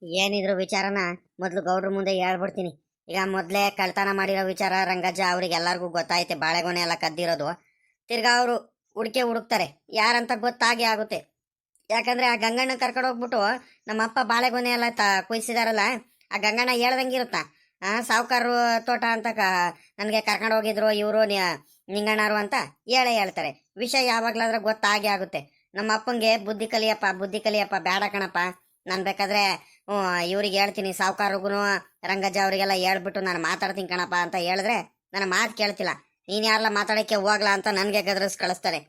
ಏನಿದ್ರು ವಿಚಾರನ ಮೊದ್ಲು ಗೌಡ್ರ ಮುಂದೆ ಹೇಳ್ಬಿಡ್ತೀನಿ. ಈಗ ಮೊದ್ಲೇ ಕಳ್ತನ ಮಾಡಿರೋ ವಿಚಾರ ರಂಗಜ್ಜ ಅವ್ರಿಗೆಲ್ಲರಿಗೂ ಗೊತ್ತಾಯ್ತೆ, ಬಾಳೆಗೊನೆ ಎಲ್ಲ ಕದ್ದಿರೋದು. ತಿರ್ಗಾ ಅವರು ಹುಡುಕ್ತಾರೆ, ಯಾರಂತ ಗೊತ್ತಾಗಿ ಆಗುತ್ತೆ. ಯಾಕಂದ್ರೆ ಆ ಗಂಗಣ್ಣ ಕರ್ಕೊಂಡು ಹೋಗ್ಬಿಟ್ಟು ನಮ್ಮ ಅಪ್ಪ ಬಾಳೆಗೊನೆ ಎಲ್ಲ ಕುಯ್ಸಿದಾರಲ್ಲ, ಆ ಗಂಗಣ್ಣ ಹೇಳ್ದಂಗಿರುತ್ತ. ಸಾವುಕಾರರು ತೋಟ ಅಂತ ನನಗೆ ಕರ್ಕೊಂಡು ಹೋಗಿದ್ರು ಇವರು ನಿಂಗಣ್ಣರು ಅಂತ ಹೇಳ್ತಾರೆ. ವಿಷಯ ಯಾವಾಗ್ಲಾದ್ರೆ ಗೊತ್ತಾಗಿ ಆಗುತ್ತೆ. ನಮ್ಮ ಅಪ್ಪಂಗೆ ಬುದ್ಧಿ ಕಲಿಯಪ್ಪ ಬೇಡ ಕಣಪ್ಪ, ನಾನು ಬೇಕಾದ್ರೆ ಇವ್ರಿಗೆ ಹೇಳ್ತೀನಿ, ಸಾವುಕಾರಗೂ ರಂಗಜ್ಜ ಅವರಿಗೆಲ್ಲ ಹೇಳ್ಬಿಟ್ಟು ನಾನು ಮಾತಾಡ್ತೀನಿ ಕಣಪ್ಪ ಅಂತ ಹೇಳಿದ್ರೆ ನನ್ನ ಮಾತು ಕೇಳ್ತಿಲ್ಲ. ನೀನು ಯಾರೆಲ್ಲ ಮಾತಾಡೋಕ್ಕೆ ಹೋಗ್ಲಾ ಅಂತ ನನಗೆ ಗದರಿಸ್ ಕಳಿಸ್ತಾರೆ.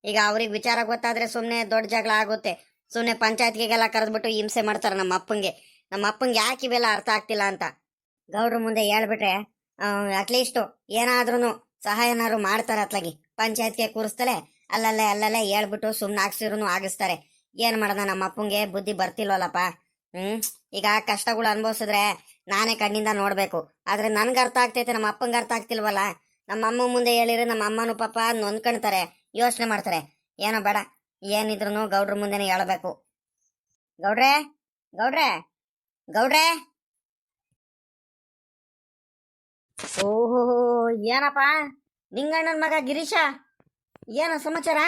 ಈಗ ಅವ್ರಿಗೆ ವಿಚಾರ ಗೊತ್ತಾದ್ರೆ ಸುಮ್ಮನೆ ದೊಡ್ಡ ಜಗಳ ಆಗುತ್ತೆ. ಸುಮ್ಮನೆ ಪಂಚಾಯತ್ಗೆಲ್ಲ ಕರೆದ್ಬಿಟ್ಟು ಹಿಂಸೆ ಮಾಡ್ತಾರೆ ನಮ್ಮ ಅಪ್ಪಂಗೆ ಯಾಕೆ ಇವೆಲ್ಲ ಅರ್ಥ ಆಗ್ತಿಲ್ಲ ಅಂತ ಗೌಡ್ರ ಮುಂದೆ ಹೇಳ್ಬಿಟ್ರೆ ಅಟ್ಲೀಸ್ಟು ಏನಾದ್ರೂ ಸಹಾಯನಾರು ಮಾಡ್ತಾರೆ. ಅತ್ಲಾಗಿ ಪಂಚಾಯತ್ಗೆ ಕೂರಿಸ್ತಲೆ ಅಲ್ಲಲ್ಲೇ ಹೇಳ್ಬಿಟ್ಟು ಸುಮ್ಮನೆ ಹಾಕ್ಸಿರೂ ಆಗಿಸ್ತಾರೆ. ಏನ್ ಮಾಡೋಣ, ನಮ್ಮ ಅಪ್ಪಂಗೆ ಬುದ್ಧಿ ಬರ್ತಿಲ್ವಲ್ಲಪ್ಪ. ಈಗ ಕಷ್ಟಗಳು ಅನುಭವಿಸಿದ್ರೆ ನಾನೇ ಕಣ್ಣಿಂದ ನೋಡ್ಬೇಕು. ಆದ್ರೆ ನನ್ಗೆ ಅರ್ಥ ಆಗ್ತೈತೆ, ನಮ್ಮ ಅಪ್ಪಂಗೆ ಅರ್ಥ ಆಗ್ತಿಲ್ವಲ್ಲ. ನಮ್ಮ ಅಮ್ಮ ಮುಂದೆ ಹೇಳಿದ್ರೆ ನಮ್ಮ ಅಮ್ಮನೂ ಪಾಪ ನೊಂದ್ಕೊಳ್ತಾರೆ, ಯೋಚನೆ ಮಾಡ್ತಾರೆ. ಏನೋ ಬೇಡ, ಏನಿದ್ರು ಗೌಡ್ರ ಮುಂದೆನೆ ಹೇಳ್ಬೇಕು. ಗೌಡ್ರೆ ಗೌಡ್ರೆ ಗೌಡ್ರೆ ಓಹೋ, ಏನಪ್ಪ ನಿಂಗಣ್ಣನ ಮಗ ಗಿರೀಶ, ಏನು ಸಮಾಚಾರ?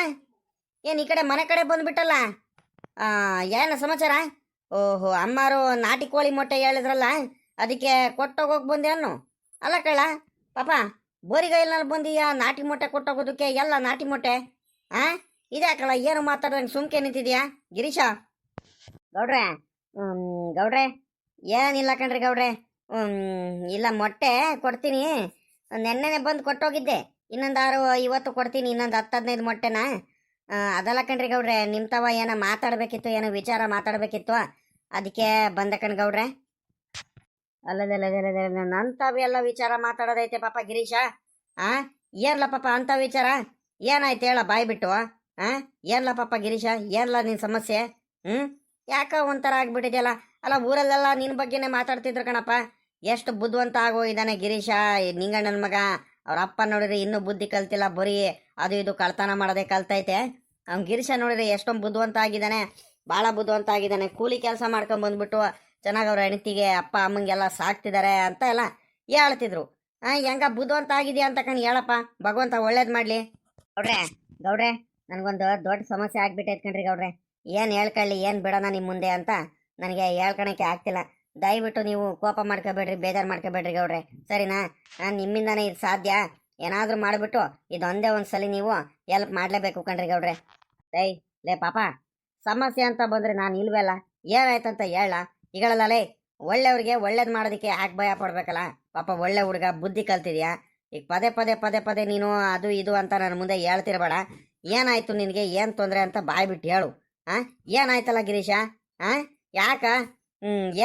ಏನ್ ಈ ಕಡೆ ಮನೆ ಕಡೆ ಬಂದ್ಬಿಟ್ಟಲ್ಲ? ಏನು ಸಮಾಚಾರ? ಓಹೋ, ಅಮ್ಮಾರು ನಾಟಿ ಕೋಳಿ ಮೊಟ್ಟೆ ಹೇಳಿದ್ರಲ್ಲ, ಅದಕ್ಕೆ ಕೊಟ್ಟೋಗೋಗಿ ಬಂದೆ ಅನ್ನು. ಅಲ್ಲ ಕಳ್ಳ ಪಾಪ, ಬೋರಿಗೈಲ್ನಲ್ಲಿ ಬಂದೀಯಾ ನಾಟಿ ಮೊಟ್ಟೆ ಕೊಟ್ಟೋಗೋದಕ್ಕೆ? ಎಲ್ಲ ನಾಟಿ ಮೊಟ್ಟೆ ಇದ್ಯಾಕಲ್ಲ ಏನು ಮಾತಾಡ್ದಂಗೆ ಸುಮ್ಕೆ ನಿಂತಿದ್ಯಾ ಗಿರೀಶ? ಗೌಡ್ರೆ ಗೌಡ್ರೆ ಏನಿಲ್ಲ ಕಣ್ರಿ ಗೌಡ್ರೆ. ಇಲ್ಲ, ಮೊಟ್ಟೆ ಕೊಡ್ತೀನಿ, ನೆನ್ನೆನೆ ಬಂದು ಕೊಟ್ಟೋಗಿದ್ದೆ. ಇನ್ನೊಂದು 6 ಇವತ್ತು ಕೊಡ್ತೀನಿ, ಇನ್ನೊಂದು 10-15 ಮೊಟ್ಟೆನ. ಅದಲ್ಲ ಕಣ್ರಿ ಗೌಡ್ರೆ, ನಿಮ್ತವ ಏನೋ ಮಾತಾಡ್ಬೇಕಿತ್ತು, ಏನೋ ವಿಚಾರ ಮಾತಾಡ್ಬೇಕಿತ್ತು, ಅದಕ್ಕೆ ಬಂದೆ ಕಣ್ ಗೌಡ್ರೆ. ಅಲ್ಲದಲ್ಲ ನಂತವೆಲ್ಲ ವಿಚಾರ ಮಾತಾಡೋದೈತೆ ಪಾಪ ಗಿರೀಶ. ಏನ್ಲ ಪಾಪ ಅಂತ ವಿಚಾರ? ಏನಾಯ್ತು ಹೇಳ ಬಾಯ್ ಬಿಟ್ಟು. ಏನ್ಲ ಪಾಪ ಗಿರೀಶ, ಏನ್ಲ ನಿನ್ ಸಮಸ್ಯೆ? ಯಾಕ ಒಂಥರ ಆಗ್ಬಿಟ್ಟಿದ್ಯಲ್ಲ? ಅಲ್ಲ, ಊರಲ್ಲೆಲ್ಲ ನಿನ್ ಬಗ್ಗೆನೆ ಮಾತಾಡ್ತಿದ್ರು ಕಣಪ್ಪ. ಎಷ್ಟು ಬುದ್ಧಿವಂತ ಇದ್ದಾನೆ ಗಿರೀಶ, ನಿಂಗಣ್ಣನ ಮಗ. ಅವ್ರ ಅಪ್ಪ ನೋಡಿದ್ರೆ ಇನ್ನೂ ಬುದ್ಧಿ ಕಲ್ತಿಲ್ಲ, ಬರೀ ಅದು ಇದು ಕಳ್ತನ ಮಾಡೋದೇ ಕಲ್ತೈತೆ. ಅವ್ನು ಗಿರೀಶ ನೋಡಿದ್ರೆ ಎಷ್ಟೊಂದು ಬುದ್ಧಿವಂತ ಆಗಿದ್ದಾನೆ, ಭಾಳ ಬುದ್ಧಿವಂತ ಆಗಿದ್ದಾನೆ. ಕೂಲಿ ಕೆಲಸ ಮಾಡ್ಕೊಂಡ್ ಬಂದ್ಬಿಟ್ಟು ಚೆನ್ನಾಗಿ ಅವ್ರ ಹೆಂಡತಿಗೆ ಅಪ್ಪ ಅಮ್ಮಂಗೆಲ್ಲ ಸಾಕ್ತಿದ್ದಾರೆ ಅಂತ ಎಲ್ಲ ಹೇಳ್ತಿದ್ರು. ಹೆಂಗ ಬುದ್ಧಿವಂತ ಆಗಿದ್ಯಾ ಅಂತ ಕಣ್ ಹೇಳಪ್ಪ, ಭಗವಂತ ಒಳ್ಳೇದ್ ಮಾಡ್ಲಿ. ಗೌಡ್ರೆ ನನ್ಗೊಂದು ದೊಡ್ಡ ಸಮಸ್ಯೆ ಆಗ್ಬಿಟ್ಟೈತೆ ಕಣ್ರಿ ಗೌಡ್ರೆ. ಏನ್ ಹೇಳ್ಕೊಳ್ಳಿ, ಏನ್ ಬಿಡೋಣ ನಿಮ್ ಮುಂದೆ ಅಂತ ನನಗೆ ಹೇಳ್ಕೊಳಕ್ಕೆ ಆಗ್ತಿಲ್ಲ. ದಯವಿಟ್ಟು ನೀವು ಕೋಪ ಮಾಡ್ಕೋಬೇಡ್ರಿ, ಬೇಜಾರು ಮಾಡ್ಕೋಬೇಡ್ರಿ ಗೌಡ್ರೆ, ಸರಿನಾ? ನಿಮ್ಮಿಂದಾನೇ ಇದು ಸಾಧ್ಯ. ಏನಾದ್ರೂ ಮಾಡ್ಬಿಟ್ಟು ಇದೊಂದೇ ಒಂದ್ಸಲಿ ನೀವು ಹೆಲ್ಪ್ ಮಾಡ್ಲೇಬೇಕು ಕಣ್ರಿ ಗೌಡ್ರೆ. ಲೇ ಪಾಪ, ಸಮಸ್ಯೆ ಅಂತ ಬಂದ್ರೆ ನಾನು ಇಲ್ವಲ್ಲ, ಏನಾಯ್ತಂತ ಹೇಳ ಈಗಳಲ್ಲೇ. ಒಳ್ಳೆಯವ್ರಿಗೆ ಒಳ್ಳೇದ್ ಮಾಡೋದಕ್ಕೆ ಯಾಕೆ ಭಯ ಪಡ್ಬೇಕಲ್ಲ ಪಾಪ? ಒಳ್ಳೆ ಹುಡುಗ, ಬುದ್ಧಿ ಕಲ್ತಿದ್ಯಾ. ಈಗ ಪದೇ ನೀನು ಅದು ಇದು ಅಂತ ನನ್ನ ಮುಂದೆ ಹೇಳ್ತಿರ್ಬೇಡ. ಏನಾಯ್ತು ನಿನಗೆ, ಏನ್ ತೊಂದರೆ ಅಂತ ಬಾಯ್ಬಿಟ್ಟು ಹೇಳು. ಏನಾಯ್ತಲ್ಲ ಗಿರೀಶ? ಯಾಕ?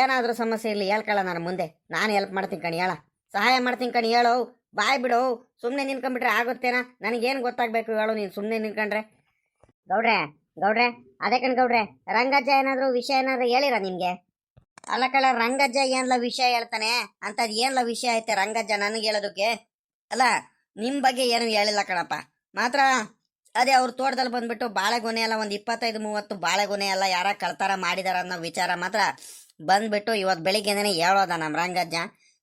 ಏನಾದ್ರೂ ಸಮಸ್ಯೆ ಇರಲಿ ಹೇಳ್ಕೊಳ್ಳ ನನ್ನ ಮುಂದೆ, ನಾನು ಹೆಲ್ಪ್ ಮಾಡ್ತೀನಿ ಕಣಿ, ಹೇಳ ಸಹಾಯ ಮಾಡ್ತೀನಿ ಕಣಿ, ಹೇಳು. ಬಾಯ್ ಬಿಡು, ಸುಮ್ಮನೆ ನಿನ್ಕೊಂಡ್ಬಿಟ್ರೆ ಆಗುತ್ತೇನಾ? ನನಗೇನು ಗೊತ್ತಾಗಬೇಕು ಹೇಳು, ನೀನು ಸುಮ್ಮನೆ ನಿನ್ಕೊಂಡ್ರೆ. ಗೌಡ್ರೆ ಅದೇ ಕಣ್ ಗೌಡ್ರೆ, ರಂಗಜ್ಜ ಏನಾದರೂ ವಿಷಯ ಏನಾದರೂ ಹೇಳಿರ ನಿಮಗೆ? ಅಲ್ಲ ಕಳ, ರಂಗಜ್ಜ ಏನ್ಲ ವಿಷಯ ಹೇಳ್ತಾನೆ ಅಂತದ್ ಏನ್ಲ ವಿಷಯ ಐತೆ ರಂಗಜ್ಜ ನನಗೆ ಹೇಳೋದಕ್ಕೆ? ಅಲ್ಲ, ನಿಮ್ಮ ಬಗ್ಗೆ ಏನು ಹೇಳಿಲ್ಲ ಕಣಪ್ಪ. ಮಾತ್ರ ಅದೇ ಅವ್ರ ತೋಟದಲ್ಲಿ ಬಂದ್ಬಿಟ್ಟು ಬಾಳೆಗೊನೆ ಎಲ್ಲ ಒಂದು 25-30 ಬಾಳೆಗೊನೆ ಎಲ್ಲ ಯಾರ ಕಳ್ತಾರ ಮಾಡಿದಾರ ಅನ್ನೋ ವಿಚಾರ ಮಾತ್ರ ಬಂದ್ಬಿಟ್ಟು ಇವತ್ತು ಬೆಳಿಗ್ಗೆನೇ ಹೇಳೋದ ನಮ್ಮ ರಂಗಜ್ಜ.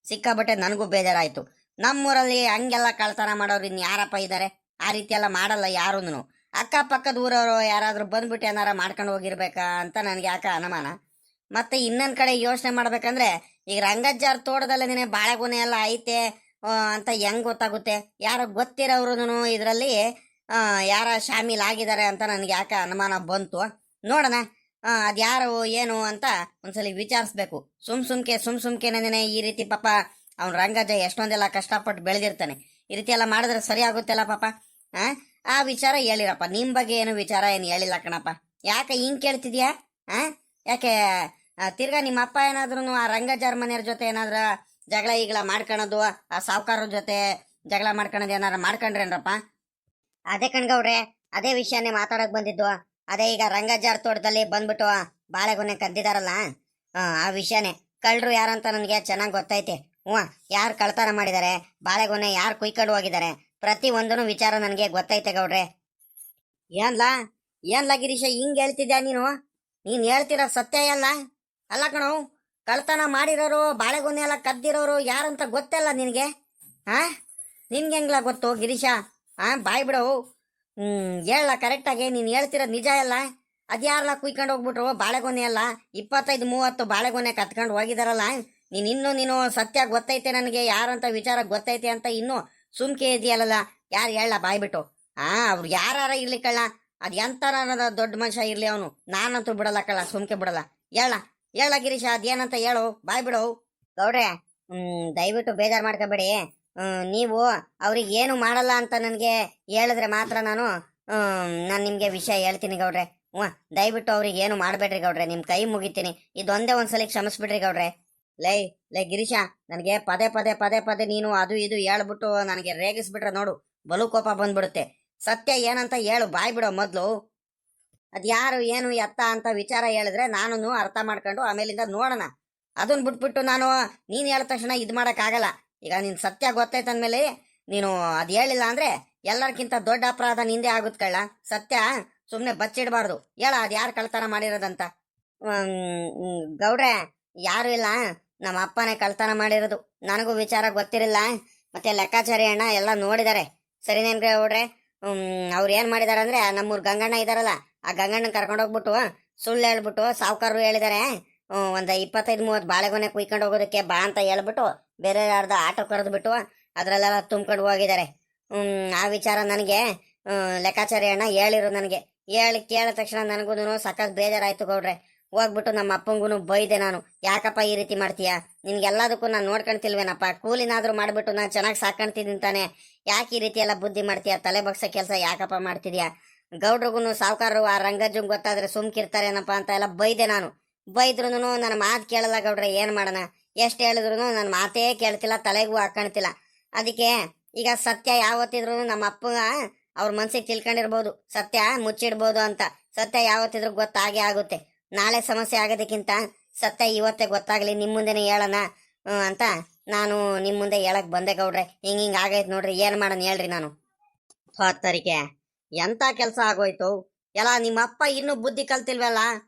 ಸಿಕ್ಕಾಬಟ್ಟೆ ನನಗೂ ಬೇಜಾರಾಯ್ತು. ನಮ್ಮೂರಲ್ಲಿ ಹಂಗೆಲ್ಲ ಕಳ್ತನ ಮಾಡೋರು ಇನ್ನು ಯಾರಪ್ಪ ಇದ್ದಾರೆ? ಆ ರೀತಿ ಎಲ್ಲ ಮಾಡಲ್ಲ ಯಾರೂ. ಅಕ್ಕಪಕ್ಕದ ಊರವರು ಯಾರಾದರೂ ಬಂದ್ಬಿಟ್ಟು ಏನಾರ ಮಾಡ್ಕೊಂಡು ಹೋಗಿರ್ಬೇಕಾ ಅಂತ ನನಗೆ ಯಾಕೆ ಅನುಮಾನ. ಮತ್ತೆ ಇನ್ನೊಂದು ಕಡೆ ಯೋಚನೆ ಮಾಡ್ಬೇಕಂದ್ರೆ, ಈಗ ರಂಗಜ್ಜಾರ್ ತೋಟದಲ್ಲೇ ಬಾಳೆಗೊನೆ ಎಲ್ಲ ಐತೆ ಅಂತ ಹೆಂಗ್ ಗೊತ್ತಾಗುತ್ತೆ? ಯಾರೋ ಗೊತ್ತಿರೋರು ಇದರಲ್ಲಿ ಯಾರ ಶಾಮೀಲ್ ಆಗಿದ್ದಾರೆ ಅಂತ ನನಗೆ ಯಾಕೆ ಅನುಮಾನ ಬಂತು. ನೋಡೋಣ ಅದ್ಯಾರು ಏನು ಅಂತ ಒಂದ್ಸಲಿ ವಿಚಾರಿಸ್ಬೇಕು. ಸುಮ್ಕೆನೇ ಈ ರೀತಿ ಪಾಪ ಅವ್ನು ರಂಗಜ್ಜ ಎಷ್ಟೊಂದೆಲ್ಲ ಕಷ್ಟಪಟ್ಟು ಬೆಳೆದಿರ್ತಾನೆ. ಈ ರೀತಿ ಎಲ್ಲ ಮಾಡಿದ್ರೆ ಸರಿ ಆಗುತ್ತೆಲ್ಲ ಪಾಪ. ಆ ವಿಚಾರ ಹೇಳಿರಪ್ಪ. ನಿಮ್ಮ ಬಗ್ಗೆ ಏನು ವಿಚಾರ ಏನು ಹೇಳಿಲ್ಲ ಕಣಪ್ಪ. ಯಾಕೆ ಹಿಂಗೆ ಕೇಳ್ತಿದ್ಯಾ? ಯಾಕೆ ತಿರ್ಗಾ ನಿಮ್ಮ ಅಪ್ಪ ಏನಾದ್ರೂ ಆ ರಂಗಜ್ಜಾರ್ ಮನೆಯವ್ರ ಜೊತೆ ಏನಾದ್ರ ಜಗಳ ಈಗಳ ಮಾಡ್ಕೊಳೋದು, ಆ ಸಾವುಕಾರರ ಜೊತೆ ಜಗಳ ಮಾಡ್ಕೊಳೋದು ಏನಾರ ಮಾಡ್ಕೊಂಡ್ರೇನ್ರಪ್ಪ? ಅದೇ ಕಣ್ಗವ್ರೆ, ಅದೇ ವಿಷಯನೇ ಮಾತಾಡಕ್ ಬಂದಿದ್ದು. ಅದೇ ಈಗ ರಂಗಜ್ಜಾರ್ ತೋಟದಲ್ಲಿ ಬಂದ್ಬಿಟ್ಟು ಬಾಳೆಗೊನೆ ಕದ್ದಿದಾರಲ್ಲ, ಆ ವಿಷಯನೇ. ಕಳ್ಳರು ಯಾರಂತ ನನಗೆ ಚೆನ್ನಾಗಿ ಗೊತ್ತೈತೆ. ಯಾರು ಕಳ್ತನ ಮಾಡಿದ್ದಾರೆ, ಬಾಳೆಗೊನೆ ಯಾರು ಕುಯ್ಕೊಂಡು ಹೋಗಿದ್ದಾರೆ, ಪ್ರತಿ ಒಂದೂ ವಿಚಾರ ನನಗೆ ಗೊತ್ತೈತೆ ಗೌಡ್ರೆ. ಏನ್ಲಾ ಗಿರೀಶ ಹಿಂಗ್ ಹೇಳ್ತಿದ್ಯಾ ನೀನು? ನೀನ್ ಹೇಳ್ತಿರೋ ಸತ್ಯ ಅಲ್ಲ ಕಣೋ. ಕಳ್ತನ ಮಾಡಿರೋರು ಬಾಳೆಗೊನೆ ಎಲ್ಲ ಕದ್ದಿರೋರು ಯಾರಂತ ಗೊತ್ತಲ್ಲ ನಿನಗೆ? ಹಾ, ನಿನ್ಗೆ ಹೆಂಗ್ಲ ಗೊತ್ತು ಗಿರೀಶ? ಬಾಯ್ ಬಿಡು. ಹೇಳ ಕರೆಕ್ಟಾಗಿ, ನೀನು ಹೇಳ್ತಿರೋದು ನಿಜ ಎಲ್ಲ? ಅದ್ಯಾರಲ್ಲ ಕುಯ್ಕೊಂಡು ಹೋಗ್ಬಿಟ್ರು ಬಾಳೆಗೊನೆ ಎಲ್ಲ? 25-30 ಬಾಳೆಗೊನೆ ಕತ್ಕೊಂಡು ಹೋಗಿದಾರಲ್ಲ. ನೀನು ಸತ್ಯ ಗೊತ್ತೈತೆ ನನಗೆ, ಯಾರಂತ ವಿಚಾರ ಗೊತ್ತೈತೆ ಅಂತ ಇನ್ನೂ ಸುಮ್ಕೆ ಇದೆಯಲ್ಲ. ಯಾರು ಹೇಳ ಬಾಯ್ಬಿಟ್ಟು? ಅವ್ರು ಯಾರ ಇರ್ಲಿ ಕಳ್ಳ, ಅದು ಎಂತಾರ ದೊಡ್ಡ ಮನುಷ್ಯ ಇರ್ಲಿ ಅವನು, ನಾನಂತೂ ಬಿಡಲ್ಲ ಕಳ್ಳ, ಸುಮ್ಕೆ ಬಿಡಲ್ಲ. ಹೇಳ ಗಿರೀಶ, ಅದೇನಂತ ಹೇಳು, ಬಾಯ್ ಬಿಡು. ಗೌಡ್ರೆ, ದಯವಿಟ್ಟು ಬೇಜಾರು ಮಾಡ್ಕೋಬೇಡಿ. ನೀವು ಅವ್ರಿಗೆ ಏನು ಮಾಡಲ್ಲ ಅಂತ ನನಗೆ ಹೇಳಿದ್ರೆ ಮಾತ್ರ ನಾನು ನಿಮಗೆ ವಿಷಯ ಹೇಳ್ತೀನಿ ಗೌಡ್ರೆ. ದಯವಿಟ್ಟು ಅವ್ರಿಗೆ ಏನು ಮಾಡಬೇಡ್ರಿ ಗೌಡ್ರೆ, ನಿಮ್ಮ ಕೈ ಮುಗಿತೀನಿ. ಇದೊಂದೇ ಒಂದ್ಸಲಿ ಕ್ಷಮಿಸ್ಬಿಡ್ರಿ ಗೌಡ್ರೆ. ಲೈ ಗಿರೀಶ, ನನಗೆ ಪದೇ ಪದೇ ಪದೇ ಪದೇ ನೀನು ಅದು ಇದು ಹೇಳ್ಬಿಟ್ಟು ನನಗೆ ರೇಗಿಸ್ಬಿಟ್ರೆ ನೋಡು, ಬಲು ಕೋಪ ಬಂದ್ಬಿಡುತ್ತೆ. ಸತ್ಯ ಏನಂತ ಹೇಳು, ಬಾಯ್ ಬಿಡೋ ಮೊದಲು. ಅದ್ಯಾರು ಏನು ಎತ್ತ ಅಂತ ವಿಚಾರ ಹೇಳಿದ್ರೆ ನಾನು ಅರ್ಥ ಮಾಡ್ಕೊಂಡು ಆಮೇಲಿಂದ ನೋಡೋಣ. ಅದನ್ನ ಬಿಟ್ಬಿಟ್ಟು ನೀನು ಹೇಳಿದ ತಕ್ಷಣ ಇದು ಮಾಡೋಕ್ಕಾಗಲ್ಲ. ಈಗ ನಿನ್ ಸತ್ಯ ಗೊತ್ತೈತಂದ್ಮೇಲೆ ನೀನು ಅದು ಹೇಳಿಲ್ಲ ಅಂದ್ರೆ ಎಲ್ಲರಿಗಿಂತ ದೊಡ್ಡ ಅಪರಾಧ ನಿಂದೆ ಆಗುತ್ತೆ ಕಳ್ಳ. ಸತ್ಯ ಸುಮ್ಮನೆ ಬಚ್ಚಿಡಬಾರ್ದು. ಹೇಳ, ಅದು ಯಾರು ಕಳ್ತನ ಮಾಡಿರೋದಂತ? ಗೌಡ್ರೆ, ಯಾರು ಇಲ್ಲ, ನಮ್ಮ ಅಪ್ಪನೇ ಕಳ್ತನ ಮಾಡಿರೋದು. ನನಗೂ ವಿಚಾರ ಗೊತ್ತಿರಲಿಲ್ಲ. ಮತ್ತೆ ಲೆಕ್ಕಾಚಾರಿ ಅಣ್ಣ ಎಲ್ಲ ನೋಡಿದ್ದಾರೆ. ಸರಿನೇನ್ರಿ ಗೌಡ್ರೆ? ಅವ್ರು ಏನ್ ಮಾಡಿದಾರೆ ಅಂದ್ರೆ, ನಮ್ಮೂರ್ ಗಂಗಣ್ಣ ಇದಾರಲ್ಲ, ಆ ಗಂಗಣ್ಣನ ಕರ್ಕೊಂಡೋಗ್ಬಿಟ್ಟು ಸುಳ್ಳು ಹೇಳ್ಬಿಟ್ಟು ಸಾವುಕಾರರು ಹೇಳಿದ್ದಾರೆ, ಒಂದು 25-30 ಬಾಳೆಗೊನೆ ಕುಯ್ಕೊಂಡು ಹೋಗೋದಕ್ಕೆ ಬಾ ಅಂತ ಹೇಳ್ಬಿಟ್ಟು ಬೇರೆ ಯಾರ್ದ ಆಟೋ ಕರೆದ್ಬಿಟ್ಟು ಅದ್ರಲ್ಲೆಲ್ಲ ತುಂಬ್ಕೊಂಡು ಹೋಗಿದ್ದಾರೆ. ಆ ವಿಚಾರ ನನಗೆ ಲೆಕ್ಕಾಚಾರಿ ಅಣ್ಣ ಹೇಳಿರು. ನನಗೆ ಕೇಳಿದ ತಕ್ಷಣ ನನಗೂ ಸಖತ್ ಬೇಜಾರಾಯ್ತು ಗೌಡ್ರೆ. ಹೋಗ್ಬಿಟ್ಟು ನಮ್ಮ ಅಪ್ಪಂಗೂ ಬೈದೆ ನಾನು, ಯಾಕಪ್ಪ ಈ ರೀತಿ ಮಾಡ್ತೀಯಾ? ನಿನ್ಗೆಲ್ಲದಕ್ಕೂ ನಾನು ನೋಡ್ಕೊಂತಿಲ್ವೇನಪ್ಪ? ಕೂಲಿನಾದ್ರೂ ಮಾಡ್ಬಿಟ್ಟು ನಾನು ಚೆನ್ನಾಗಿ ಸಾಕೊಂತಿದ್ದೀನಿ ತಾನೆ, ಯಾಕೆ ಈ ರೀತಿ ಎಲ್ಲ ಬುದ್ಧಿ ಮಾಡ್ತೀಯಾ? ತಲೆ ಬಗ್ಸೋ ಕೆಲಸ ಯಾಕಪ್ಪ ಮಾಡ್ತಿದ್ಯಾ? ಗೌಡ್ರಿಗೂ ಸಾವುಕಾರರು ಆ ರಂಗಜ್ಜಂಗ್ ಗೊತ್ತಾದ್ರೆ ಸುಮ್ಕಿರ್ತಾರೇನಪ್ಪ ಅಂತ ಎಲ್ಲ ಬೈದೆ ನಾನು. ಬೈದ್ರು ನನ್ನ ಮಾತು ಕೇಳಲ್ಲ ಗೌಡ್ರೆ, ಏನ್ ಮಾಡೋಣ? ಎಷ್ಟು ಹೇಳಿದ್ರು ನನ್ನ ಮಾತೇ ಕೇಳ್ತಿಲ್ಲ, ತಲೆಗೂ ಹಾಕೊಳ್ತಿಲ್ಲ. ಅದಕ್ಕೆ ಈಗ ಸತ್ಯ ಯಾವತ್ತಿದ್ರು ನಮ್ಮ ಅಪ್ಪ ಅವ್ರ ಮನ್ಸಿಗೆ ತಿಳ್ಕೊಂಡಿರ್ಬೋದು, ಸತ್ಯ ಮುಚ್ಚಿಡ್ಬೋದು ಅಂತ. ಸತ್ಯ ಯಾವತ್ತಿದ್ರು ಗೊತ್ತಾಗೇ ಆಗುತ್ತೆ. ನಾಳೆ ಸಮಸ್ಯೆ ಆಗೋದಕ್ಕಿಂತ ಸತ್ಯ ಇವತ್ತೇ ಗೊತ್ತಾಗ್ಲಿ, ನಿಮ್ಮ ಮುಂದೆನೆ ಹೇಳೋಣ ಅಂತ ನಾನು ನಿಮ್ಮ ಮುಂದೆ ಹೇಳಕ್ ಬಂದೆ ಗೌಡ್ರೆ. ಹಿಂಗ ಆಗೈತೆ ನೋಡ್ರಿ, ಏನ್ ಮಾಡೋಣ ಹೇಳ್ರಿ? ನಾನು ಹೊತ್ತರಿಕೆ ಎಂತ ಕೆಲಸ ಆಗೋಯ್ತು ಎಲ್ಲ. ನಿಮ್ಮ ಅಪ್ಪ ಇನ್ನೂ ಬುದ್ಧಿ ಕಲ್ತಿಲ್ವಲ್ಲ?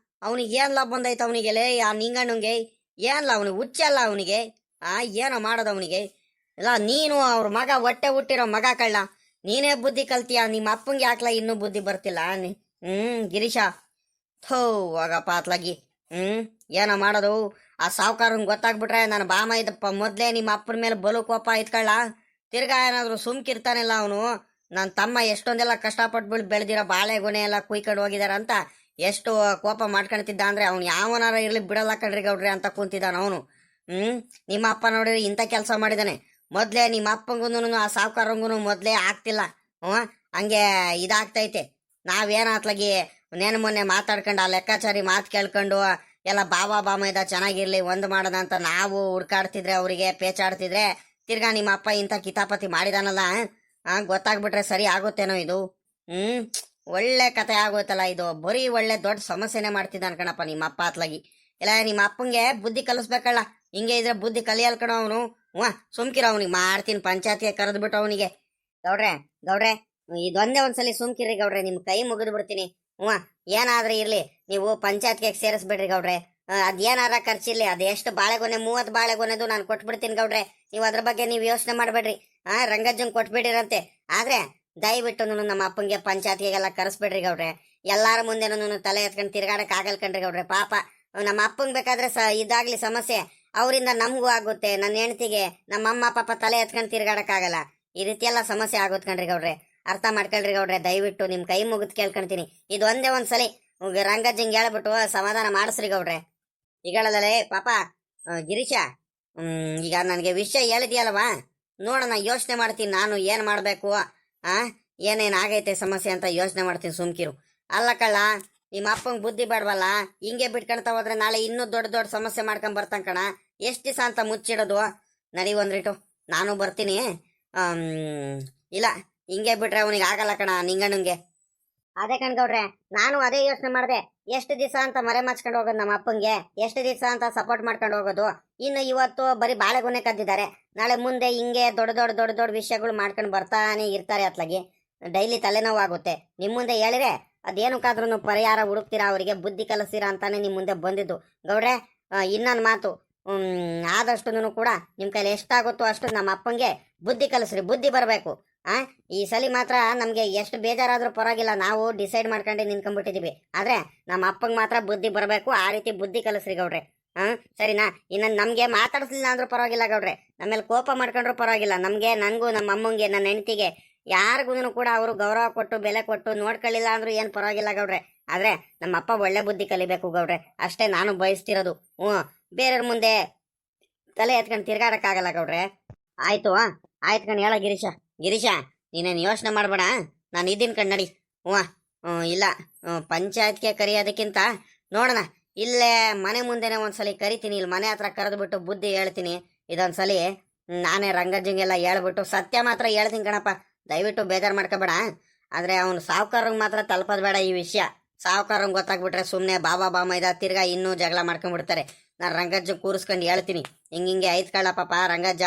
ಅವನಿಗೆ ಏನ್ಲ ಬಂದೈತೆ ಅವನಿಗೆ? ಲೇ ಆ ನಿಂಗಣ್ಣಂಗೆ ಏನ್ಲ ಅವನಿಗೆ ಹುಚ್ಚಲ್ಲ ಅವನಿಗೆ? ಏನೋ ಮಾಡೋದು ಅವನಿಗೆ ಇಲ್ಲ. ನೀನು ಅವ್ರ ಮಗ, ಹೊಟ್ಟೆ ಹುಟ್ಟಿರೋ ಮಗ ಕಳ್ಳ, ನೀನೇ ಬುದ್ಧಿ ಕಲ್ತೀಯ. ನಿಮ್ಮ ಅಪ್ಪಂಗೆ ಯಾಕ್ಲ ಇನ್ನೂ ಬುದ್ಧಿ ಬರ್ತಿಲ್ಲ? ಗಿರೀಶ, ಥೋ ಹೋಗಪ್ಪ ಅತ್ಲಾಗಿ. ಏನೋ ಮಾಡೋದು? ಆ ಸಾವುಕಾರಂಗೆ ಗೊತ್ತಾಗ್ಬಿಟ್ರೆ ನನ್ನ ಬಾಮ ಇದ್ದಪ್ಪ ಮೊದ್ಲೇ ನಿಮ್ಮ ಅಪ್ಪನ ಮೇಲೆ ಬಲು ಕೋಪ ಇತ್ಕಳ್ಳ. ತಿರ್ಗಾ ಏನಾದ್ರು ಸುಮ್ಕಿರ್ತಾನಿಲ್ಲ ಅವನು. ನನ್ನ ತಮ್ಮ ಎಷ್ಟೊಂದೆಲ್ಲ ಕಷ್ಟಪಟ್ಟು ಬೆಳೆದಿರೋ ಬಾಳೆಗೊನೆ ಎಲ್ಲ ಕುಯ್ಕೊಂಡು ಹೋಗಿದಾರಂತ ಎಷ್ಟು ಕೋಪ ಮಾಡ್ಕೊಳ್ತಿದ್ದ ಅಂದ್ರೆ, ಅವ್ನು ಯಾವನಾರ ಇರ್ಲಿ ಬಿಡಲ್ಲ ಕಣ್ರಿ ಗೌಡ್ರಿ ಅಂತ ಕುಂತಿದ್ದಾನ ಅವನು. ನಿಮ್ಮ ಅಪ್ಪ ನೋಡಿದ್ರೆ ಇಂಥ ಕೆಲಸ ಮಾಡಿದಾನೆ. ಮೊದ್ಲೇ ನಿಮ್ಮ ಅಪ್ಪಂಗೂ ಆ ಸಾವುಕಾರಂಗೂ ಮೊದ್ಲೇ ಆಗ್ತಿಲ್ಲ. ಹಂಗೆ ಇದಾಗ್ತೈತೆ. ನಾವೇನಾತ್ಲಾಗಿ ಮೊನ್ನೆ ಮಾತಾಡ್ಕೊಂಡು ಆ ಲೆಕ್ಕಾಚಾರಿ ಮಾತು ಕೇಳ್ಕೊಂಡು ಎಲ್ಲ ಬಾಬಾ ಬಾಮೈದ ಚೆನ್ನಾಗಿರ್ಲಿ ಒಂದು ಮಾಡೋದ ಅಂತ ನಾವು ಹುಡ್ಕಾಡ್ತಿದ್ರೆ, ಅವರಿಗೆ ಪೇಚಾಡ್ತಿದ್ರೆ, ತಿರ್ಗಾ ನಿಮ್ಮ ಅಪ್ಪ ಇಂಥ ಕಿತಾಪತಿ ಮಾಡಿದಾನಲ್ಲ, ಗೊತ್ತಾಗ್ಬಿಟ್ರೆ ಸರಿ ಆಗುತ್ತೇನೋ ಇದು? ಒಳ್ಳೆ ಕತೆ ಆಗೋಯ್ತಲ್ಲ ಇದು. ಬರೀ ಒಳ್ಳೆ ದೊಡ್ಡ ಸಮಸ್ಯೆನೆ ಮಾಡ್ತಿದ್ದಾನ ಕಣಪ್ಪ ನಿಮ್ಮ ಅಪ್ಪ ಅತ್ಲಾಗಿ. ಇಲ್ಲ, ನಿಮ್ಮ ಅಪ್ಪಂಗೆ ಬುದ್ಧಿ ಕಲಿಸ್ಬೇಕಲ್ಲ. ಹಿಂಗೆ ಇದ್ರೆ ಬುದ್ಧಿ ಕಲಿಯಲ್ ಕಣ ಅವನು. ಸುಮ್ಕಿರ, ಅವನಿಗೆ ಮಾಡ್ತೀನಿ, ಪಂಚಾಯತಿಗೆ ಕರೆದ್ಬಿಟ್ಟು ಅವನಿಗೆ. ಗೌಡ್ರೆ ಇದೊಂದೇ ಒಂದ್ಸಲಿ ಸುಮ್ಕಿರಿ ಗೌಡ್ರೆ, ನಿಮ್ ಕೈ ಮುಗಿದು ಬಿಡ್ತೀನಿ. ಏನಾದ್ರೆ ಇರ್ಲಿ, ನೀವು ಪಂಚಾಯತ್ಗೆ ಸೇರಿಸ್ಬಿಡ್ರಿ ಗೌಡ್ರೆ. ಅದೇನಾರ ಖರ್ಚಿರ್ಲಿ, ಅದೆಷ್ಟು ಬಾಳೆಗೊನೆ 30 ಬಾಳೆಗೊನೆದು ನಾನು ಕೊಟ್ಬಿಡ್ತೀನಿ ಗೌಡ್ರೆ. ನೀವು ಅದ್ರ ಬಗ್ಗೆ ನೀವು ಯೋಚನೆ ಮಾಡ್ಬೇಡ್ರಿ. ರಂಗಜ್ಜಂಗ್ ಕೊಟ್ಬಿಡಿರಂತೆ. ಆದ್ರೆ ದಯವಿಟ್ಟು ನಮ್ಮ ಅಪ್ಪಂಗೆ ಪಂಚಾಯತ್ಗೆಲ್ಲ ಕರೆಸ್ಬಿಡ್ರಿ ಗೌಡ್ರೆ. ಎಲ್ಲಾರ ಮುಂದೆನೂ ತಲೆ ಎತ್ಕೊಂಡು ತಿರ್ಗಾಡಕ್ ಆಗಲ್ ಕಣ್ರಿ ಗೌಡ್ರೆ. ಪಾಪ ನಮ್ಮ ಅಪ್ಪಂಗ್ ಬೇಕಾದ್ರೆ ಇದಾಗ್ಲಿ ಸಮಸ್ಯೆ, ಅವರಿಂದ ನಮಗೂ ಆಗುತ್ತೆ. ನನ್ನ ಹೆಂಡತಿಗೆ ನಮ್ಮ ಅಮ್ಮ ಪಾಪ ತಲೆ ಎತ್ಕೊಂಡು ತಿರ್ಗಾಡಕ್ ಆಗಲ್ಲ. ಈ ರೀತಿ ಎಲ್ಲ ಸಮಸ್ಯೆ ಆಗೋತ್ ಕಣ್ರಿ ಗೌಡ್ರೆ. ಅರ್ಥ ಮಾಡ್ಕೊಳ್ರಿ ಗೌಡ್ರೆ, ದಯವಿಟ್ಟು ನಿಮ್ ಕೈ ಮುಗಿದ್ ಕೇಳ್ಕೊಂತೀನಿ. ಇದೊಂದೇ ಒಂದ್ಸಲಿ ರಂಗಜ್ಜಂಗ್ ಹೇಳ್ಬಿಟ್ಟು ಸಮಾಧಾನ ಮಾಡಿಸ್ರಿ ಗೌಡ್ರೆ. ಈಗಳಲ್ಲೇ ಪಾಪ ಗಿರೀಶ, ಈಗ ನನಗೆ ವಿಷಯ ಹೇಳಿದ್ಯಲ್ವಾ, ನೋಡೋಣ, ಯೋಚನೆ ಮಾಡ್ತೀನಿ ನಾನು ಏನ್ ಮಾಡ್ಬೇಕು, ಏನೇನ್ ಆಗೈತೆ ಸಮಸ್ಯೆ ಅಂತ ಯೋಚನೆ ಮಾಡ್ತೀನಿ. ಸುಮ್ಕಿರು. ಅಲ್ಲ ಕಳ್ಳ, ನಿಮ್ಮ ಅಪ್ಪಂಗೆ ಬುದ್ಧಿ ಬೇಡವಲ್ಲ? ಹಿಂಗೆ ಬಿಟ್ಕೊಳ್ತಾ ಹೋದ್ರೆ ನಾಳೆ ಇನ್ನೂ ದೊಡ್ಡ ದೊಡ್ಡ ಸಮಸ್ಯೆ ಮಾಡ್ಕೊಂಡ್ ಬರ್ತಾನ ಕಣ. ಎಷ್ಟ್ ದಿವಸ ಅಂತ ಮುಚ್ಚಿಡೋದು? ನಡಿ ಒಂದ್ರಿಟು, ನಾನು ಬರ್ತೀನಿ. ಇಲ್ಲ, ಹಿಂಗೆ ಬಿಟ್ರೆ ಅವನಿಗೆ ಆಗಲ್ಲ ಕಣ, ನಿಂಗಣ್ಣಂಗೆ. ಅದೇ ಕಣ್ಗೌಡ್ರೆ, ನಾನು ಅದೇ ಯೋಚನೆ ಮಾಡಿದೆ. ಎಷ್ಟು ದಿವಸ ಅಂತ ಮರೆ ಮಚ್ಕೊಂಡು ಹೋಗೋದು ನಮ್ಮ ಅಪ್ಪಂಗೆ? ಎಷ್ಟು ದಿವಸ ಅಂತ ಸಪೋರ್ಟ್ ಮಾಡ್ಕೊಂಡು ಹೋಗೋದು? ಇನ್ನು ಇವತ್ತು ಬರೀ ಬಾಳೆಗೊನೆ ಕದ್ದಿದ್ದಾರೆ, ನಾಳೆ ಮುಂದೆ ಹಿಂಗೆ ದೊಡ್ಡ ದೊಡ್ಡ ದೊಡ್ಡ ದೊಡ್ಡ ವಿಷಯಗಳು ಮಾಡ್ಕೊಂಡು ಬರ್ತಾನೆ ಇರ್ತಾರೆ. ಅತ್ಲಾಗಿ ಡೈಲಿ ತಲೆನೋವು ಆಗುತ್ತೆ. ನಿಮ್ಮ ಮುಂದೆ ಹೇಳಿದ್ರೆ ಅದೇನಕ್ಕಾದ್ರೂ ಪರಿಹಾರ ಹುಡುಕ್ತೀರಾ, ಅವರಿಗೆ ಬುದ್ಧಿ ಕಲಿಸ್ತೀರಾ ಅಂತಾನೆ ನಿಮ್ಮ ಮುಂದೆ ಬಂದಿದ್ದು ಗೌಡ್ರೆ. ಇನ್ನೊಂದು ಮಾತು, ಆದಷ್ಟು ಕೂಡ ನಿಮ್ಮ ಕೈಲಿ ಎಷ್ಟಾಗುತ್ತೋ ಅಷ್ಟು ನಮ್ಮ ಅಪ್ಪಂಗೆ ಬುದ್ಧಿ ಕಲಿಸ್ರಿ, ಬುದ್ಧಿ ಬರಬೇಕು. ಈ ಸಲ ಮಾತ್ರ ನಮಗೆ ಎಷ್ಟು ಬೇಜಾರಾದ್ರೂ ಪರವಾಗಿಲ್ಲ, ನಾವು ಡಿಸೈಡ್ ಮಾಡ್ಕೊಂಡು ನಿಂತ್ಕೊಂಡ್ಬಿಟ್ಟಿದೀವಿ. ಆದ್ರೆ ನಮ್ಮ ಅಪ್ಪಂಗೆ ಮಾತ್ರ ಬುದ್ಧಿ ಬರಬೇಕು, ಆ ರೀತಿ ಬುದ್ಧಿ ಕಲಿಸ್ರಿ ಗೌಡ್ರೆ. ಸರಿನಾ? ಇನ್ನು ನಮ್ಗೆ ಮಾತಾಡಿಸ್ಲಿಲ್ಲ ಅಂದ್ರೂ ಪರವಾಗಿಲ್ಲ ಗೌಡ್ರೆ, ನಮ್ಮೇಲೆ ಕೋಪ ಮಾಡ್ಕೊಂಡ್ರು ಪರವಾಗಿಲ್ಲ. ನಮ್ಗೆ, ನನಗೂ, ನಮ್ಮ ಅಮ್ಮಂಗೆ, ನನ್ನ ಹೆಂಡತಿಗೆ ಯಾರಿಗೂ ಕೂಡ ಅವರು ಗೌರವ ಕೊಟ್ಟು ಬೆಲೆ ಕೊಟ್ಟು ನೋಡ್ಕೊಳ್ಳಿಲ್ಲ ಅಂದ್ರೂ ಏನು ಪರವಾಗಿಲ್ಲ ಗೌಡ್ರೆ. ಆದ್ರೆ ನಮ್ಮ ಅಪ್ಪ ಒಳ್ಳೆ ಬುದ್ಧಿ ಕಲಿಬೇಕು ಗೌಡ್ರೆ, ಅಷ್ಟೇ ನಾನು ಬಯಸ್ತಿರೋದು. ಬೇರೆಯವ್ರ ಮುಂದೆ ತಲೆ ಎತ್ಕೊಂಡು ತಿರ್ಗಾಡಕ್ಕಾಗಲ್ಲ ಗೌಡ್ರೆ. ಆಯ್ತು ಆಯ್ತು ಕಣ್, ಹೇಳ ಗಿರೀಶ ನೀನೇನು ಯೋಚನೆ ಮಾಡ್ಬೇಡ, ನಾನು ಇದೀನಿ ಕಣ್, ನಡಿ. ಇಲ್ಲ, ಪಂಚಾಯತ್ಗೆ ಕರೆಯೋದಕ್ಕಿಂತ ನೋಡೋಣ, ಇಲ್ಲೇ ಮನೆ ಮುಂದೆನೆ ಒಂದ್ಸಲಿ ಕರಿತೀನಿ, ಇಲ್ಲಿ ಮನೆ ಹತ್ರ ಕರೆದ್ಬಿಟ್ಟು ಬುದ್ಧಿ ಹೇಳ್ತೀನಿ. ಇದೊಂದ್ಸಲಿ ನಾನೇ ರಂಗಜ್ಜಂಗೆಲ್ಲ ಹೇಳ್ಬಿಟ್ಟು ಸತ್ಯ ಮಾತ್ರ ಹೇಳ್ತೀನಿ ಕಣಪ್ಪ, ದಯವಿಟ್ಟು ಬೇಜಾರು ಮಾಡ್ಕೋಬೇಡ. ಆದ್ರೆ ಅವ್ನು ಸಾವುಕಾರಂಗೆ ಮಾತ್ರ ತಲುಪೋದು ಬೇಡ ಈ ವಿಷಯ. ಸಾವುಕಾರಂಗೆ ಗೊತ್ತಾಗ್ಬಿಟ್ರೆ ಸುಮ್ಮನೆ ಬಾಬಾ ಬಾಮೈದ ತಿರ್ಗಾ ಇನ್ನೂ ಜಗಳ ಮಾಡ್ಕೊಂಡ್ಬಿಡ್ತಾರೆ. ನಾನು ರಂಗಜ್ಜ ಕೂರಿಸ್ಕೊಂಡು ಹೇಳ್ತೀನಿ, ಹಿಂಗೆ ಐತ್ ಕಳ್ಳ ಪಾಪ ರಂಗಜ್ಜ,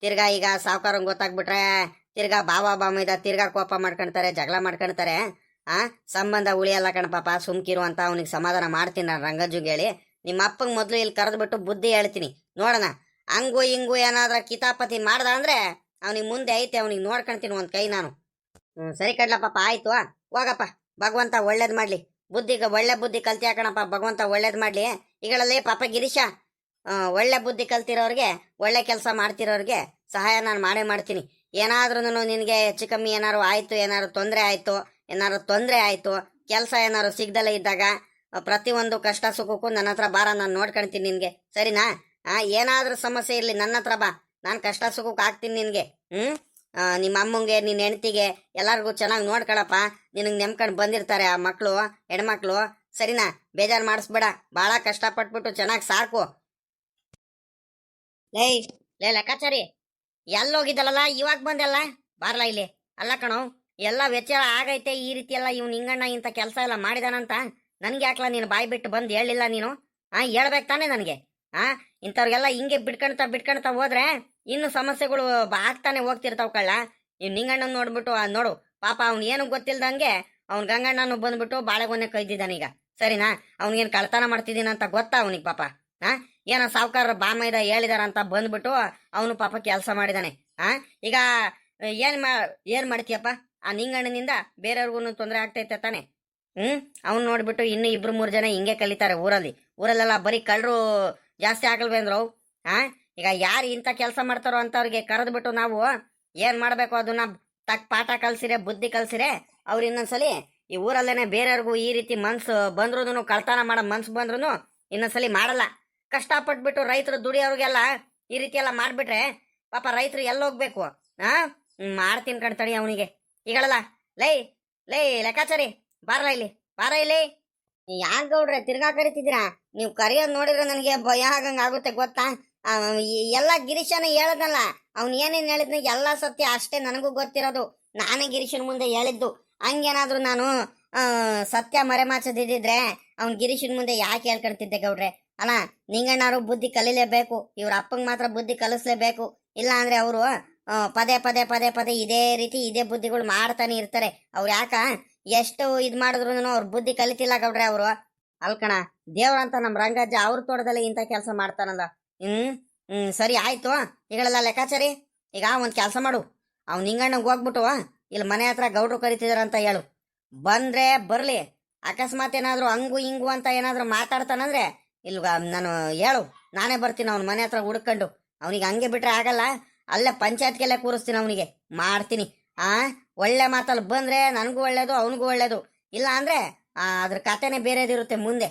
ತಿರ್ಗಾ ಈಗ ಸಾವುಕಾರಂಗೆ ಗೊತ್ತಾಗ್ಬಿಟ್ರೆ ತಿರ್ಗಾ ಬಾಬಾ ಬಾಮೈದ ತಿರ್ಗಾ ಕೋಪ ಮಾಡ್ಕೊಳ್ತಾರೆ, ಜಗಳ ಮಾಡ್ಕೊಳ್ತಾರೆ. ಸಂಬಂಧ ಉಳಿಯಲ್ಲ ಕಣ ಪಾಪ, ಸುಮ್ಕಿರು ಅಂತ ಅವ್ನಿಗೆ ಸಮಾಧಾನ ಮಾಡ್ತೀನಿ ನಾನು ರಂಗಜ್ಜುಗೆ ಹೇಳಿ. ನಿಮ್ಮ ಅಪ್ಪಂಗೆ ಮೊದಲು ಇಲ್ಲಿ ಕರೆದ್ಬಿಟ್ಟು ಬುದ್ಧಿ ಹೇಳ್ತೀನಿ, ನೋಡೋಣ. ಹಂಗು ಹಿಂಗು ಏನಾದ್ರ ಕಿತಾಪತಿ ಮಾಡ್ದ ಅಂದ್ರೆ ಅವ್ನಿಗೆ ಮುಂದೆ ಐತೆ, ಅವ್ನಿಗೆ ನೋಡ್ಕೊಂತೀನಿ ಒಂದ್ ಕೈ ನಾನು. ಸರಿ ಕಡ್ಲ ಪಾಪ, ಆಯ್ತು, ಹೋಗಪ್ಪ. ಭಗವಂತ ಒಳ್ಳೇದ್ ಮಾಡ್ಲಿ, ಬುದ್ಧಿಗೆ ಒಳ್ಳೆ ಬುದ್ಧಿ ಕಲ್ತಿ ಹಾಕಣಪ್ಪ, ಭಗವಂತ ಒಳ್ಳೇದ್ ಮಾಡ್ಲಿ. ಈಗಳಲ್ಲಿ ಪಾಪ ಗಿರೀಶ, ಒಳ್ಳೆ ಬುದ್ಧಿ ಕಲ್ತಿರೋರ್ಗೆ, ಒಳ್ಳೆ ಕೆಲಸ ಮಾಡ್ತಿರೋರ್ಗೆ ಸಹಾಯ ನಾನು ಮಾಡೇ ಮಾಡ್ತೀನಿ. ಏನಾದ್ರೂ ನಿನಗೆ ಹೆಚ್ಚು ಕಮ್ಮಿ ಏನಾರು ಆಯ್ತು, ಏನಾರು ತೊಂದರೆ ಆಯ್ತು, ಕೆಲಸ ಏನಾರು ಸಿಗ್ದಲ್ಲೇ ಇದ್ದಾಗ ಪ್ರತಿಯೊಂದು ಕಷ್ಟ ಸುಖಕ್ಕೂ ನನ್ನ ಹತ್ರ ಬಾರ, ನಾನು ನೋಡ್ಕೊಳ್ತೀನಿ ನಿನ್ಗೆ. ಸರಿನಾ? ಏನಾದ್ರೂ ಸಮಸ್ಯೆ ಇರ್ಲಿ ನನ್ನ ಹತ್ರ ಬಾ, ನಾನು ಕಷ್ಟ ಸುಖಕ್ಕೆ ಆಗ್ತೀನಿ ನಿನ್ಗೆ. ನಿಮ್ಮ ಅಮ್ಮಂಗೆ, ನಿನ್ನ ಹೆಂಡತಿಗೆ ಎಲ್ಲರಿಗೂ ಚೆನ್ನಾಗಿ ನೋಡ್ಕೊಳಪ್ಪ. ನಿನಗೆ ನೆಮ್ಕೊಂಡು ಬಂದಿರ್ತಾರೆ ಆ ಮಕ್ಕಳು, ಹೆಣ್ಮಕ್ಳು. ಸರಿನಾ? ಬೇಜಾರು ಮಾಡಿಸ್ಬೇಡ, ಭಾಳ ಕಷ್ಟಪಟ್ಬಿಟ್ಟು ಚೆನ್ನಾಗಿ ಸಾಕು. ಲೇ ಲೆಕ್ಕಾಚಾರಿ, ಎಲ್ಲೋಗಿದ್ದಲ್ಲ ಇವಾಗ ಬಂದೆಲ್ಲ, ಬಾರ್ಲಾ ಇಲ್ಲಿ. ಅಲ್ಲ ಕಣೋ, ಎಲ್ಲ ವೆಚ್ಚ ಆಗೈತೆ, ಈ ರೀತಿ ಎಲ್ಲ ಇವ್ನು ಹಿಂಗಣ್ಣ ಇಂಥ ಕೆಲಸ ಎಲ್ಲ ಮಾಡಿದಾನಂತ ನನ್ಗೆ ಯಾಕಲ್ಲ ನೀನು ಬಾಯಿ ಬಿಟ್ಟು ಬಂದು ಹೇಳಿಲ್ಲ ನೀನು? ಹೇಳ್ಬೇಕು ತಾನೇ ನನಗೆ. ಇಂಥವ್ರಿಗೆಲ್ಲ ಹಿಂಗೆ ಬಿಡ್ಕೊಳ್ತಾ ಹೋದ್ರೆ ಇನ್ನು ಸಮಸ್ಯೆಗಳು ಆಗ್ತಾನೆ ಹೋಗ್ತಿರ್ತಾವ ಕಳ್ಳ. ಇವ್ ನಿಂಗಣ್ಣನ ನೋಡ್ಬಿಟ್ಟು ನೋಡು ಪಾಪ, ಅವ್ನು ಏನು ಗೊತ್ತಿಲ್ದಂಗೆ ಅವ್ನ ಗಂಗಣ್ಣನು ಬಂದ್ಬಿಟ್ಟು ಬಾಳೆಗೊನ್ನೆ ಕೈದಿದ್ದಾನೀಗ. ಸರಿನಾ? ಅವ್ನಿಗೇನು ಕಳ್ತನ ಮಾಡ್ತಿದ್ದೀನ ಅಂತ ಗೊತ್ತಾ ಅವನಿಗೆ ಪಾಪ? ಏನೋ ಸಾವುಕಾರ ಬಾಮೈದ ಹೇಳಿದಾರಂತ ಬಂದ್ಬಿಟ್ಟು ಅವನು ಪಾಪ ಕೆಲಸ ಮಾಡಿದಾನೆ. ಈಗ ಏನ್ ಮಾಡ್ತೀಯಪ್ಪ? ಆ ನಿಂಗಣ್ಣನಿಂದ ಬೇರೆಯವ್ರಿಗೂ ತೊಂದರೆ ಆಗ್ತೈತೆ ತಾನೆ. ಅವ್ನು ನೋಡ್ಬಿಟ್ಟು ಇನ್ನು 2-3 ಜನ ಹಿಂಗೆ ಕಲಿತಾರೆ ಊರಲ್ಲೆಲ್ಲ ಬರೀ ಕಳ್ಳರು ಜಾಸ್ತಿ ಆಗಲ್ವೇ ಅಂದ್ರು. ಈಗ ಯಾರು ಇಂಥ ಕೆಲಸ ಮಾಡ್ತಾರೋ ಅಂತವ್ರಿಗೆ ಕರೆದ್ಬಿಟ್ಟು ನಾವು ಏನ್ ಮಾಡ್ಬೇಕು ಅದನ್ನ ತಕ್ಕ ಪಾಠ ಕಲ್ಸಿರೆ, ಬುದ್ಧಿ ಕಲ್ಸಿರೆ, ಅವ್ರು ಇನ್ನೊಂದ್ಸಲಿ ಈ ಊರಲ್ಲೇನೆ ಬೇರೆಯವ್ರಿಗೂ ಈ ರೀತಿ ಮನ್ಸು ಬಂದ್ರು, ಕಳ್ತನ ಮಾಡೋ ಮನ್ಸು ಬಂದ್ರು ಇನ್ನೊಂದ್ಸಲಿ ಮಾಡಲ್ಲ. ಕಷ್ಟಪಟ್ಬಿಟ್ಟು ರೈತರು ದುಡಿಯೋರಿಗೆಲ್ಲ ಈ ರೀತಿ ಎಲ್ಲ ಮಾಡ್ಬಿಟ್ರೆ ಪಾಪ ರೈತರು ಎಲ್ಲೋಗ್ಬೇಕು? ಮಾಡ್ತೀನಿ ಕಣ್ತಡಿ ಅವನಿಗೆ. ಈಗಳಲ್ಲ, ಲೈ ಲೆಕ್ಕಾಚಾರಿ, ಬಾರ ಇಲ್ಲಿ. ಯಾಕೆ ಗೌಡ್ರೆ ತಿರ್ಗಾ ಕರಿತಿದ್ದೀರಾ? ನೀವು ಕರಿಯೋದು ನೋಡಿದ್ರೆ ನನಗೆ ಭಯ ಆಗಂಗ ಆಗುತ್ತೆ ಗೊತ್ತಾ? ಎಲ್ಲ ಗಿರೀಶನ ಹೇಳದಲ್ಲ, ಅವ್ನು ಏನೇನು ಹೇಳಿದ್ನ ಎಲ್ಲ ಸತ್ಯ, ಅಷ್ಟೇ ನನಗೂ ಗೊತ್ತಿರೋದು. ನಾನೇ ಗಿರೀಶನ ಮುಂದೆ ಹೇಳಿದ್ದು. ಹಂಗೇನಾದ್ರೂ ನಾನು ಸತ್ಯ ಮರೆಮಾಚದಿದ್ರೆ ಅವ್ನು ಗಿರೀಶನ ಮುಂದೆ ಯಾಕೆ ಹೇಳ್ಕೊಳ್ತಿದ್ದೆ ಗೌಡ್ರೆ? ಅಲ್ಲ, ನಿಂಗಣ್ಣಾರು ಬುದ್ಧಿ ಕಲೀಲೇಬೇಕು, ಇವ್ರ ಅಪ್ಪಂಗೆ ಮಾತ್ರ ಬುದ್ಧಿ ಕಲಿಸ್ಲೇಬೇಕು. ಇಲ್ಲ ಅಂದ್ರೆ ಅವರು ಪದೇ ಇದೇ ಬುದ್ಧಿಗಳು ಮಾಡ್ತಾನೆ ಇರ್ತಾರೆ. ಅವ್ರು ಯಾಕ ಎಷ್ಟು ಇದ್ ಮಾಡಿದ್ರು ಅವ್ರ ಬುದ್ಧಿ ಕಲಿತಿಲ್ಲ ಗೌಡ್ರೆ ಅವರು. ಅಲ್ಕಣ, ದೇವ್ರಂತ ನಮ್ ರಂಗಜ್ಜ ಅವ್ರ ತೋಟದಲ್ಲಿ ಇಂಥ ಕೆಲಸ ಮಾಡ್ತಾನಲ್ಲ. ಸರಿ ಆಯ್ತು, ಈಗಳೆಲ್ಲ ಲೆಕ್ಕಾಚಾರಿ. ಈಗ ಒಂದ್ ಕೆಲಸ ಮಾಡು, ಅವ್ನು ನಿಂಗಣ್ಣಗೆ ಹೋಗ್ಬಿಟ್ಟು ಇಲ್ಲಿ ಮನೆ ಹತ್ರ ಗೌಡ್ರು ಕರಿತಿದಾರಂತ ಹೇಳು. ಬಂದ್ರೆ ಬರ್ಲಿ, ಅಕಸ್ಮಾತ್ ಏನಾದ್ರು ಹಂಗು ಹಿಂಗು ಅಂತ ಏನಾದ್ರು ಮಾತಾಡ್ತಾನಂದ್ರೆ ಇಲ್ಗ ನಾನು ಹೇಳು, ನಾನೇ ಬರ್ತೀನಿ ಅವ್ನ ಮನೆ ಹತ್ರ ಹುಡ್ಕೊಂಡು. ಅವನಿಗೆ ಹಂಗೆ ಬಿಟ್ರೆ ಆಗಲ್ಲ, ಅಲ್ಲೇ ಪಂಚಾಯತ್ಗೆಲ್ಲ ಕೂರಿಸ್ತೀನಿ, ಅವನಿಗೆ ಮಾಡ್ತೀನಿ. ಒಳ್ಳೆ ಮಾತಲ್ಲಿ ಬಂದ್ರೆ ನನಗೂ ಒಳ್ಳೇದು, ಅವನಿಗೂ ಒಳ್ಳೇದು. ಇಲ್ಲ ಅಂದ್ರೆ ಅದ್ರ ಕತೆನೆ ಬೇರೆದಿರುತ್ತೆ ಮುಂದೆ.